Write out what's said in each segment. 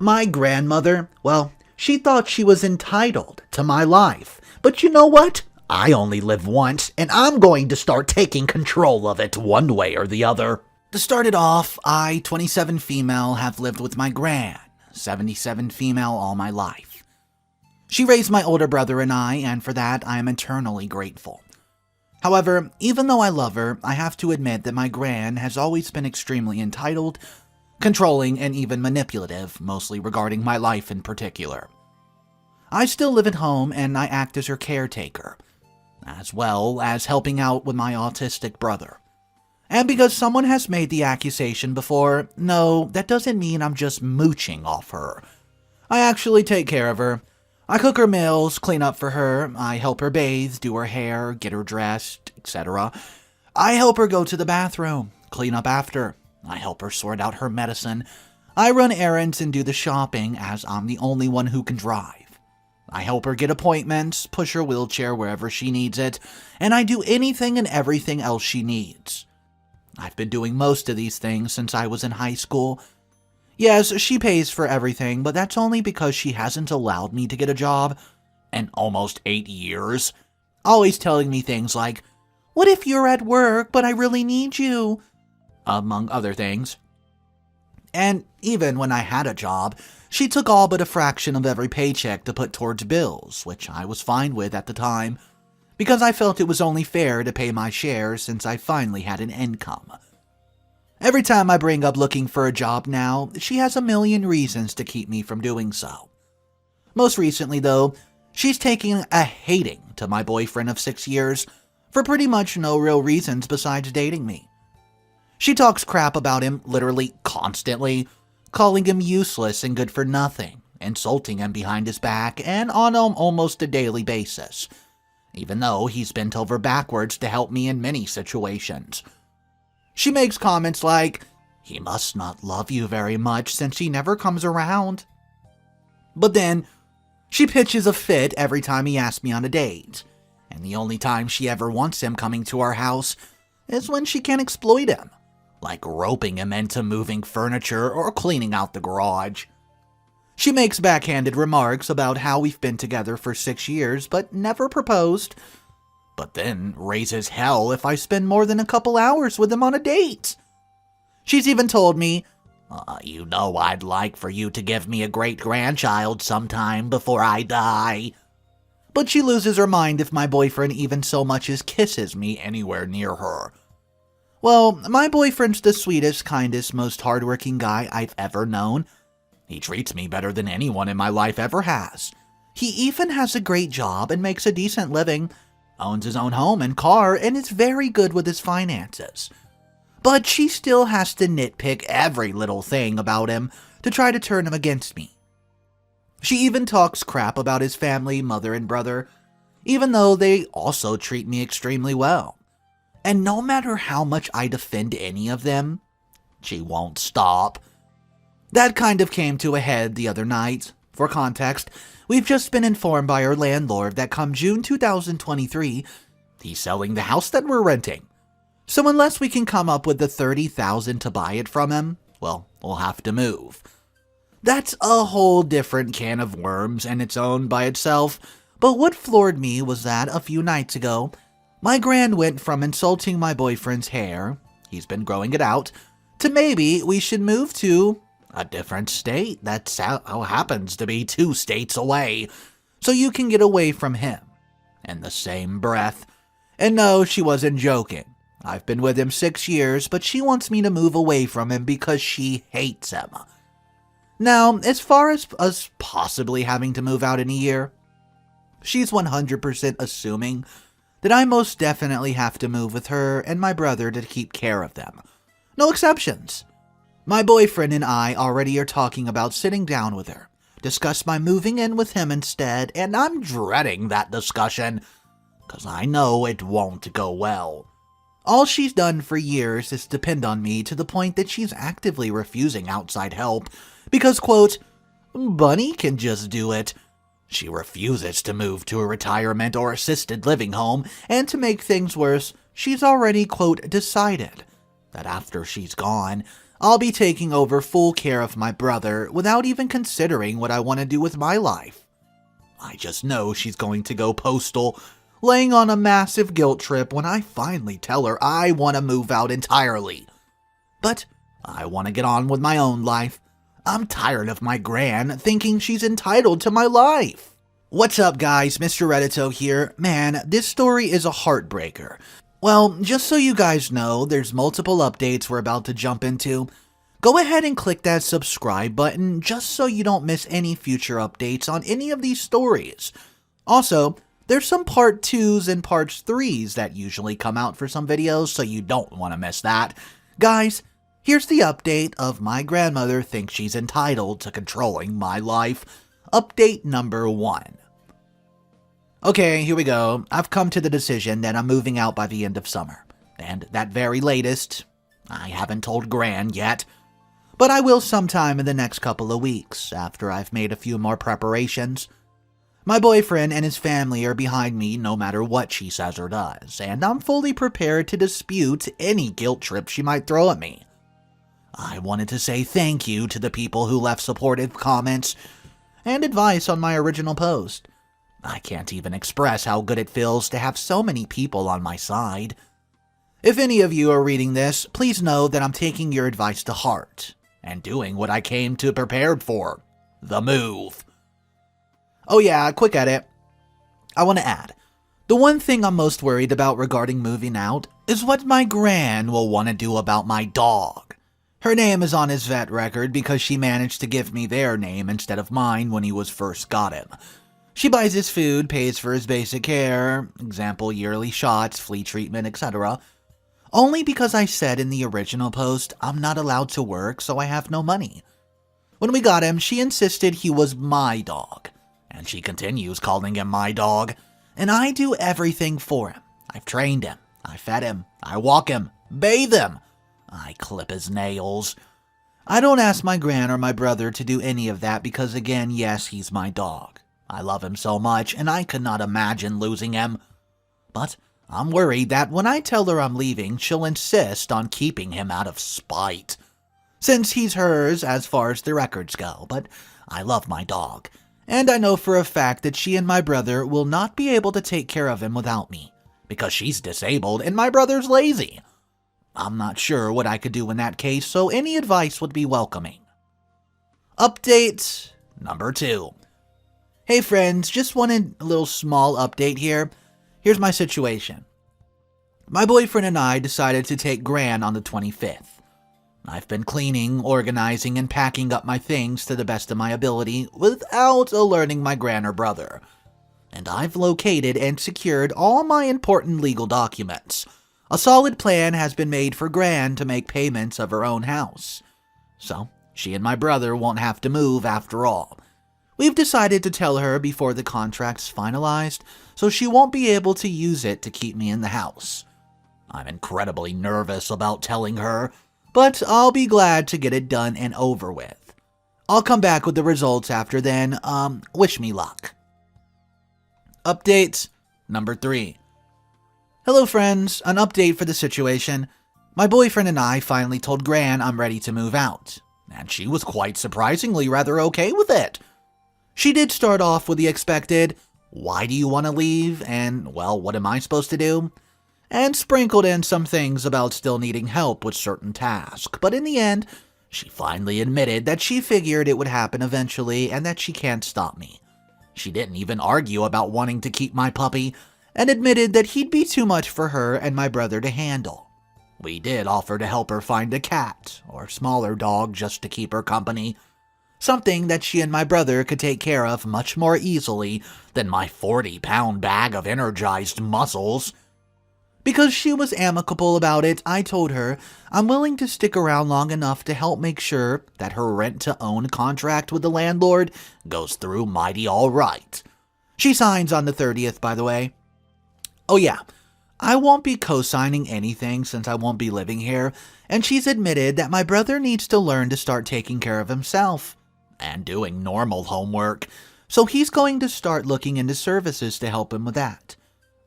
My grandmother, well, she thought she was entitled to my life. But you know what? I only live once, and I'm going to start taking control of it one way or the other. To start it off, I, 27 female, have lived with my Gran, 77 female all my life. She raised my older brother and I, and for that I am eternally grateful. However, even though I love her, I have to admit that my Gran has always been extremely entitled, controlling, and even manipulative, mostly regarding my life in particular. I still live at home and I act as her caretaker, as well as helping out with my autistic brother. And because someone has made the accusation before, no, that doesn't mean I'm just mooching off her. I actually take care of her. I cook her meals, clean up for her, I help her bathe, do her hair, get her dressed, etc. I help her go to the bathroom, clean up after. I help her sort out her medicine. I run errands and do the shopping as I'm the only one who can drive. I help her get appointments, push her wheelchair wherever she needs it, and I do anything and everything else she needs. I've been doing most of these things since I was in high school. Yes, she pays for everything, but that's only because she hasn't allowed me to get a job in almost 8 years. Always telling me things like, "What if you're at work, but I really need you?" Among other things. And even when I had a job, she took all but a fraction of every paycheck to put towards bills, which I was fine with at the time, because I felt it was only fair to pay my share since I finally had an income. Every time I bring up looking for a job now, she has a million reasons to keep me from doing so. Most recently, though, she's taking a hating to my boyfriend of 6 years for pretty much no real reasons besides dating me. She talks crap about him literally constantly, calling him useless and good for nothing, insulting him behind his back, and on almost a daily basis, even though he's bent over backwards to help me in many situations. She makes comments like, "He must not love you very much since he never comes around." But then, she pitches a fit every time he asks me on a date, and the only time she ever wants him coming to our house is when she can exploit him, like roping him into moving furniture or cleaning out the garage. She makes backhanded remarks about how we've been together for 6 years but never proposed, but then raises hell if I spend more than a couple hours with him on a date. She's even told me, "You know I'd like for you to give me a great-grandchild sometime before I die." But she loses her mind if my boyfriend even so much as kisses me anywhere near her. Well, my boyfriend's the sweetest, kindest, most hardworking guy I've ever known. He treats me better than anyone in my life ever has. He even has a great job and makes a decent living, owns his own home and car, and is very good with his finances. But she still has to nitpick every little thing about him to try to turn him against me. She even talks crap about his family, mother and brother, even though they also treat me extremely well. And no matter how much I defend any of them, she won't stop. That kind of came to a head the other night. For context, we've just been informed by our landlord that come June 2023, he's selling the house that we're renting. So unless we can come up with the $30,000 to buy it from him, well, we'll have to move. That's a whole different can of worms and its own by itself, but what floored me was that a few nights ago, my Gran went from insulting my boyfriend's hair, he's been growing it out, to maybe we should move to a different state that happens to be 2 states away, so you can get away from him. In the same breath. And no, she wasn't joking. I've been with him 6 years, but she wants me to move away from him because she hates him. Now, as far as us possibly having to move out in a year, she's 100% assuming that I most definitely have to move with her and my brother to keep care of them. No exceptions. My boyfriend and I already are talking about sitting down with her, discuss my moving in with him instead, and I'm dreading that discussion, because I know it won't go well. All she's done for years is depend on me to the point that she's actively refusing outside help, because, quote, "Bunny can just do it." She refuses to move to a retirement or assisted living home, and to make things worse, she's already, quote, decided that after she's gone, I'll be taking over full care of my brother without even considering what I want to do with my life. I just know she's going to go postal, laying on a massive guilt trip when I finally tell her I want to move out entirely. But I want to get on with my own life. I'm tired of my Gran thinking she's entitled to my life. What's up, guys? Mr. Reddito here. Man, this story is a heartbreaker. Well, just so you guys know, there's multiple updates we're about to jump into. Go ahead and click that subscribe button just so you don't miss any future updates on any of these stories. Also, there's some part 2s and parts 3s that usually come out for some videos, so you don't want to miss that. Guys, here's the update of my grandmother thinks she's entitled to controlling my life. Update number 1. Okay, here we go. I've come to the decision that I'm moving out by the end of summer. And that very latest, I haven't told Gran yet. But I will sometime in the next couple of weeks, after I've made a few more preparations. My boyfriend and his family are behind me no matter what she says or does, and I'm fully prepared to dispute any guilt trip she might throw at me. I wanted to say thank you to the people who left supportive comments and advice on my original post. I can't even express how good it feels to have so many people on my side. If any of you are reading this, please know that I'm taking your advice to heart and doing what I came to prepared for, the move. Oh yeah, quick edit. I want to add, the one thing I'm most worried about regarding moving out is what my Gran will want to do about my dog. Her name is on his vet record because she managed to give me their name instead of mine when he was first got him. She buys his food, pays for his basic care, example yearly shots, flea treatment, etc. Only because I said in the original post I'm not allowed to work, so I have no money. When we got him, she insisted he was my dog, and she continues calling him my dog, and I do everything for him. I've trained him, I fed him, I walk him, bathe him, I clip his nails. I don't ask my Gran or my brother to do any of that because, again, yes, he's my dog. I love him so much, and I could not imagine losing him. But I'm worried that when I tell her I'm leaving, she'll insist on keeping him out of spite. Since he's hers as far as the records go, but I love my dog, and I know for a fact that she and my brother will not be able to take care of him without me, because she's disabled and my brother's lazy. I'm not sure what I could do in that case, so any advice would be welcoming. Update number 2. Hey friends, just wanted a little small update here. Here's my situation. My boyfriend and I decided to take Gran on the 25th. I've been cleaning, organizing, and packing up my things to the best of my ability without alerting my Gran or brother. And I've located and secured all my important legal documents. A solid plan has been made for Gran to make payments of her own house. So, she and my brother won't have to move after all. We've decided to tell her before the contract's finalized, so she won't be able to use it to keep me in the house. I'm incredibly nervous about telling her, but I'll be glad to get it done and over with. I'll come back with the results after then. Wish me luck. Update number 3. Hello friends, an update for the situation. My boyfriend and I finally told Gran I'm ready to move out, and she was quite surprisingly rather okay with it. She did start off with the expected, "Why do you want to leave?" and, "Well, what am I supposed to do?" and sprinkled in some things about still needing help with certain tasks, but in the end, she finally admitted that she figured it would happen eventually and that she can't stop me. She didn't even argue about wanting to keep my puppy, and admitted that he'd be too much for her and my brother to handle. We did offer to help her find a cat or smaller dog just to keep her company, something that she and my brother could take care of much more easily than my 40-pound bag of energized muscles. Because she was amicable about it, I told her I'm willing to stick around long enough to help make sure that her rent-to-own contract with the landlord goes through mighty all right. She signs on the 30th, by the way. Oh yeah, I won't be co-signing anything since I won't be living here, and she's admitted that my brother needs to learn to start taking care of himself and doing normal homework, so he's going to start looking into services to help him with that,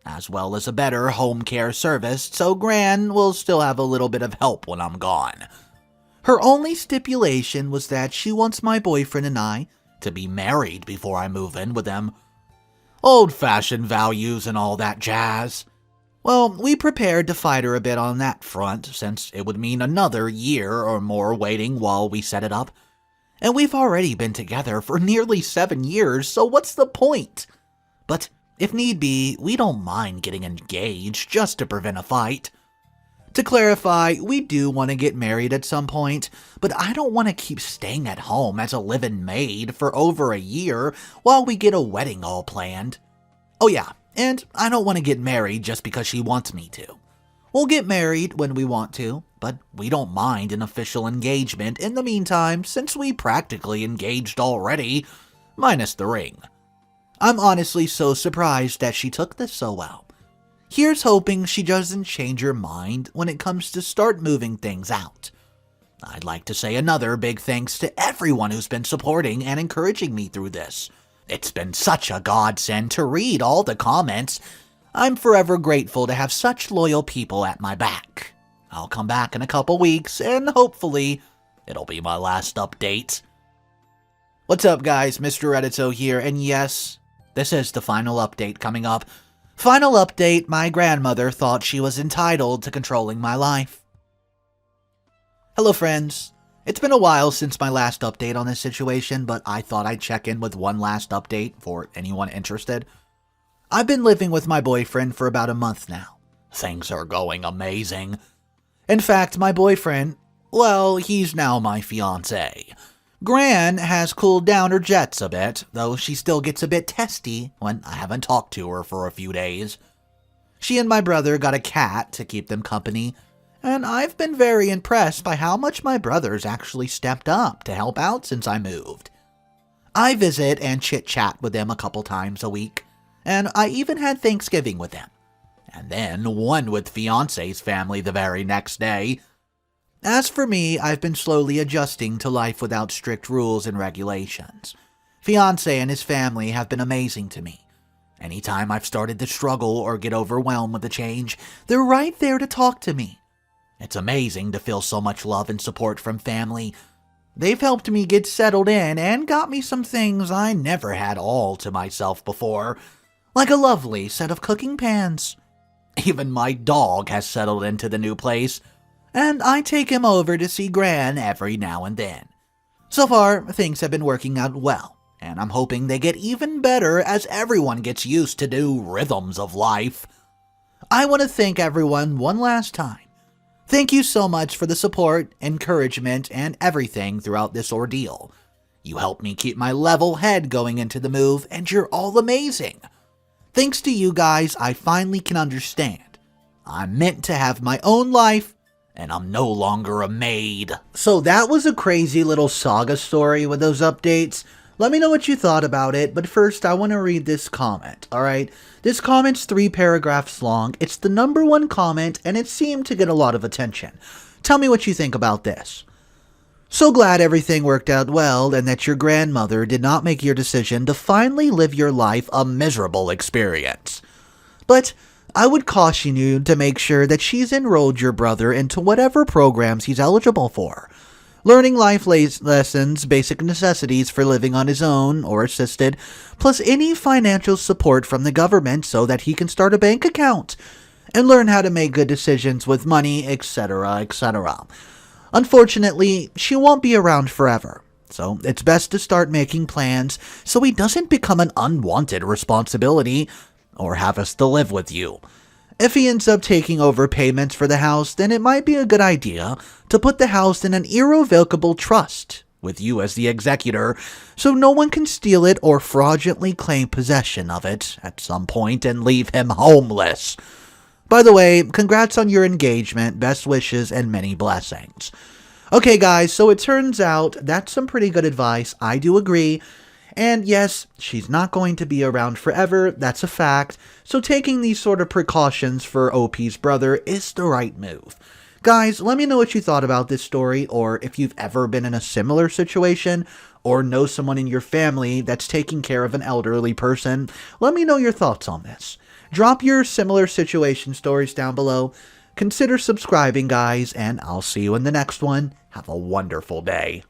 as well as a better home care service, so Gran will still have a little bit of help when I'm gone. Her only stipulation was that she wants my boyfriend and I to be married before I move in with them. Old-fashioned values and all that jazz. Well, we prepared to fight her a bit on that front, since it would mean another year or more waiting while we set it up. And we've already been together for nearly 7 years, so what's the point? But if need be, we don't mind getting engaged just to prevent a fight. To clarify, we do want to get married at some point, but I don't want to keep staying at home as a live-in maid for over a year while we get a wedding all planned. Oh yeah, and I don't want to get married just because she wants me to. We'll get married when we want to, but we don't mind an official engagement in the meantime since we practically engaged already, minus the ring. I'm honestly so surprised that she took this so well. Here's hoping she doesn't change her mind when it comes to start moving things out. I'd like to say another big thanks to everyone who's been supporting and encouraging me through this. It's been such a godsend to read all the comments. I'm forever grateful to have such loyal people at my back. I'll come back in a couple weeks and hopefully it'll be my last update. What's up guys, Mr. Reddito here, and yes, this is the final update coming up. Final update, my grandmother thought she was entitled to controlling my life. Hello friends. It's been a while since my last update on this situation, but I thought I'd check in with one last update for anyone interested. I've been living with my boyfriend for about a month now. Things are going amazing. In fact, my boyfriend, well, he's now my fiancé. Gran has cooled down her jets a bit, though she still gets a bit testy when I haven't talked to her for a few days. She and my brother got a cat to keep them company, and I've been very impressed by how much my brother's actually stepped up to help out since I moved. I visit and chit-chat with them a couple times a week, and I even had Thanksgiving with them, and then one with fiancé's family the very next day. As for me, I've been slowly adjusting to life without strict rules and regulations. Fiancé and his family have been amazing to me. Anytime I've started to struggle or get overwhelmed with the change, they're right there to talk to me. It's amazing to feel so much love and support from family. They've helped me get settled in and got me some things I never had all to myself before, like a lovely set of cooking pans. Even my dog has settled into the new place, and I take him over to see Gran every now and then. So far, things have been working out well, and I'm hoping they get even better as everyone gets used to new rhythms of life. I want to thank everyone one last time. Thank you so much for the support, encouragement, and everything throughout this ordeal. You helped me keep my level head going into the move, and you're all amazing. Thanks to you guys, I finally can understand. I'm meant to have my own life, and I'm no longer a maid. So that was a crazy little saga story with those updates. Let me know what you thought about it, but first I want to read this comment, alright? This comment's 3 paragraphs long. It's the #1 comment, and it seemed to get a lot of attention. Tell me what you think about this. So glad everything worked out well, and that your grandmother did not make your decision to finally live your life a miserable experience. But I would caution you to make sure that she's enrolled your brother into whatever programs he's eligible for. Learning life lessons, basic necessities for living on his own or assisted, plus any financial support from the government so that he can start a bank account and learn how to make good decisions with money, etc., etc. Unfortunately, she won't be around forever, so it's best to start making plans so he doesn't become an unwanted responsibility or have us to live with you. If he ends up taking over payments for the house, then it might be a good idea to put the house in an irrevocable trust with you as the executor, so no one can steal it or fraudulently claim possession of it at some point and leave him homeless. By the way, congrats on your engagement, best wishes, and many blessings. Okay guys, so it turns out that's some pretty good advice, I do agree. And yes, she's not going to be around forever, that's a fact, so taking these sort of precautions for OP's brother is the right move. Guys, let me know what you thought about this story, or if you've ever been in a similar situation, or know someone in your family that's taking care of an elderly person. Let me know your thoughts on this. Drop your similar situation stories down below. Consider subscribing, guys, and I'll see you in the next one. Have a wonderful day.